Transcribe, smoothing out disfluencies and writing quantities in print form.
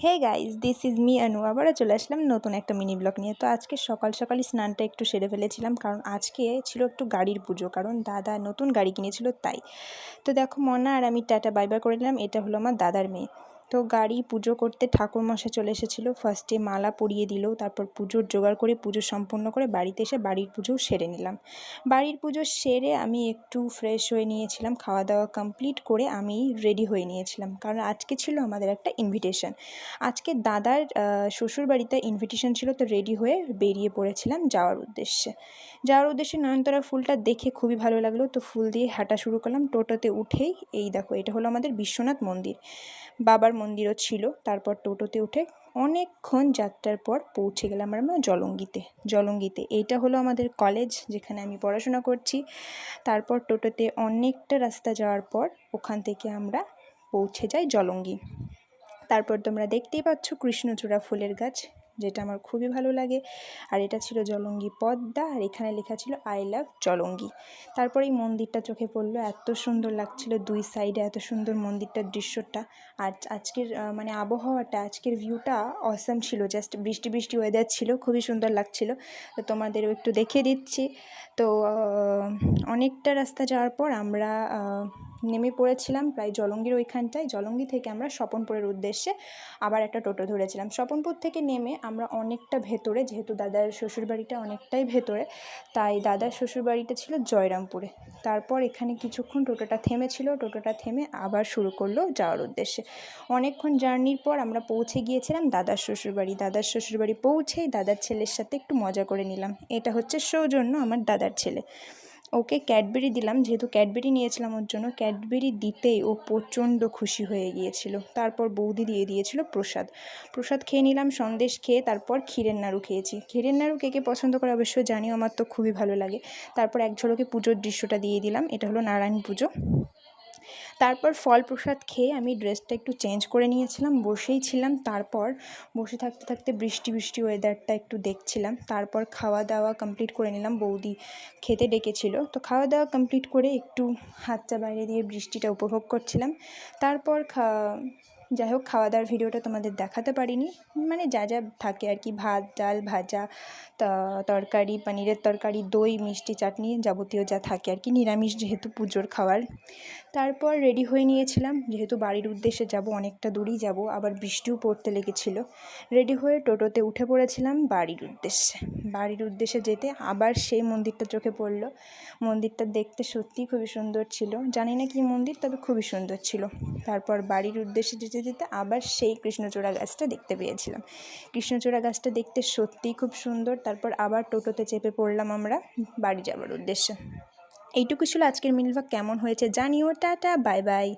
Hey guys, this is me Anu. আবারও চলে আসলাম নতুন একটা মিনি ব্লগ নিয়ে। তো আজকে সকাল সকালই স্নানটা একটু সেরে ফেলেছিলাম, কারণ আজকে ছিল একটু গাড়ির পুজো, কারণ দাদা নতুন গাড়ি কিনেছিল তাই। তো দেখো, মনা আর আমি টাটা বাই বাই করে নিলাম। এটা হলো আমার দাদার মেয়ে। তো গাড়ি পুজো করতে ঠাকুরমশাই চলে এসেছিলো। ফার্স্টে মালা পরিয়ে দিল, তারপর পুজোর জোগাড় করে পুজো সম্পন্ন করে বাড়িতে এসে বাড়ির পুজোও সেরে নিলাম। বাড়ির পুজো সেরে আমি একটু ফ্রেশ হয়ে নিয়েছিলাম, খাওয়া দাওয়া কমপ্লিট করে আমি রেডি হয়ে নিয়েছিলাম, কারণ আজকে ছিল আমাদের একটা ইনভিটেশন। আজকে দাদার শ্বশুরবাড়িতে ইনভিটেশন ছিল, তো রেডি হয়ে বেরিয়ে পড়েছিলাম যাওয়ার উদ্দেশ্যে নয়নতারা ফুলটা দেখে খুবই ভালো লাগলো, তো ফুল দিয়ে হাঁটা শুরু করলাম। টোটোতে উঠেই এই দেখো, এটা হলো আমাদের বিশ্বনাথ মন্দির, বাবার মন্দিরও ছিল। তারপর টোটোতে উঠে অনেকক্ষণ যাত্রার পর পৌঁছে গেলাম আমরা জলঙ্গিতে। এইটা হলো আমাদের কলেজ, যেখানে আমি পড়াশোনা করছি। তারপর টোটোতে অনেকটা রাস্তা যাওয়ার পর ওখান থেকে আমরা পৌঁছে যাই জলঙ্গি। তারপর তোমরা দেখতেই পাচ্ছ কৃষ্ণচূড়া ফুলের গাছ, যেটা আমার খুবই ভালো লাগে। আর এটা ছিল জলঙ্গি পদ্মা, আর এখানে লেখা ছিল আই লাভ জলঙ্গি। তারপর এই মন্দিরটা চোখে পড়লো, এত সুন্দর লাগছিল দুই সাইডে, এত সুন্দর মন্দিরটার দৃশ্যটা। আর আজকের আবহাওয়াটা, আজকের ভিউটা অসাম ছিল, জাস্ট বৃষ্টি বৃষ্টি ওয়েদার ছিল, খুবই সুন্দর লাগছিল। তো তোমাদেরও একটু দেখিয়ে দিচ্ছি। তো অনেকটা রাস্তা যাওয়ার পর আমরা নেমে পড়েছিলাম প্রায় জলঙ্গির ওইখানটায়। জলঙ্গি থেকে আমরা স্বপনপুরের উদ্দেশ্যে আবার একটা টোটো ধরেছিলাম। স্বপনপুর থেকে নেমে আমরা অনেকটা ভেতরে, যেহেতু দাদার শ্বশুরবাড়িটা অনেকটাই ভেতরে, তাই দাদার শ্বশুরবাড়িটা ছিল জয়রামপুরে। তারপর এখানে কিছুক্ষণ টোটোটা থেমে আবার শুরু করলো যাওয়ার উদ্দেশ্যে। অনেকক্ষণ জার্নির পর আমরা পৌঁছে গিয়েছিলাম দাদার শ্বশুরবাড়ি পৌঁছেই দাদার ছেলের সাথে একটু মজা করে নিলাম। এটা হচ্ছে সৌজন্য, আমার দাদার ছেলে। ওকে ক্যাডবেরি দিলাম, যেহেতু ক্যাডবেরি নিয়েছিলাম ওর জন্য। ক্যাডবেরি দিতেই ও প্রচণ্ড খুশি হয়ে গিয়েছিল। তারপর বৌদি দিয়ে দিয়েছিল প্রসাদ খেয়ে নিলাম, সন্দেশ খেয়ে তারপর ক্ষীরের নাড়ু খেয়েছি। ক্ষীরের নাড়ু কে কে পছন্দ করে অবশ্যই জানিও, আমার তো খুবই ভালো লাগে। তারপর এক ঝলকে পুজোর দৃশ্যটা দিয়ে দিলাম, এটা হলো নারায়ণ পুজো। তারপর ফল প্রসাদ খেয়ে আমি ড্রেসটা একটু চেঞ্জ করে নিয়েছিলাম, বসেই ছিলাম। তারপর বসে থাকতে থাকতে বৃষ্টি বৃষ্টি ওয়েদারটা একটু দেখছিলাম। তারপর খাওয়া দাওয়া কমপ্লিট করে নিলাম, বৌদি খেতে ডেকেছিল। তো খাওয়া দাওয়া কমপ্লিট করে একটু হাতটা বাইরে দিয়ে বৃষ্টিটা উপভোগ করছিলাম। তারপর যাই হোক, খাওয়া দাওয়ার ভিডিওটা তোমাদের দেখাতে পারিনি, মানে যা যা থাকে আর কি, ভাত ডাল ভাজা, তরকারি, পনিরের তরকারি, দই, মিষ্টি, চাটনি, যাবতীয় যা থাকে আর কি, নিরামিষ যেহেতু পুজোর খাবার। তারপর রেডি হয়ে নিয়েছিলাম, যেহেতু বাড়ির উদ্দেশ্যে যাব, অনেকটা দূরেই যাব, আবার বৃষ্টিও পড়তে লেগেছিল। রেডি হয়ে টোটোতে উঠে পড়েছিলাম বাড়ির উদ্দেশ্যে যেতে। আবার সেই মন্দিরটা চোখে পড়লো। মন্দিরটা দেখতে সত্যিই খুবই সুন্দর ছিল, জানি না কি মন্দির, তবে খুবই সুন্দর ছিল। তারপর বাড়ির উদ্দেশ্যে যেতে যেতে আবার সেই কৃষ্ণচূড়া গাছটা দেখতে পেয়েছিলাম। কৃষ্ণচূড়া গাছটা দেখতে সত্যিই খুব সুন্দর। তারপর আবার টোটোতে চেপে পড়লাম আমরা বাড়ি যাওয়ার উদ্দেশ্যে। এইটুকু ছিল আজকের মিনি ব্লগ। কেমন হয়েছে জানিও। Tata, bye bye.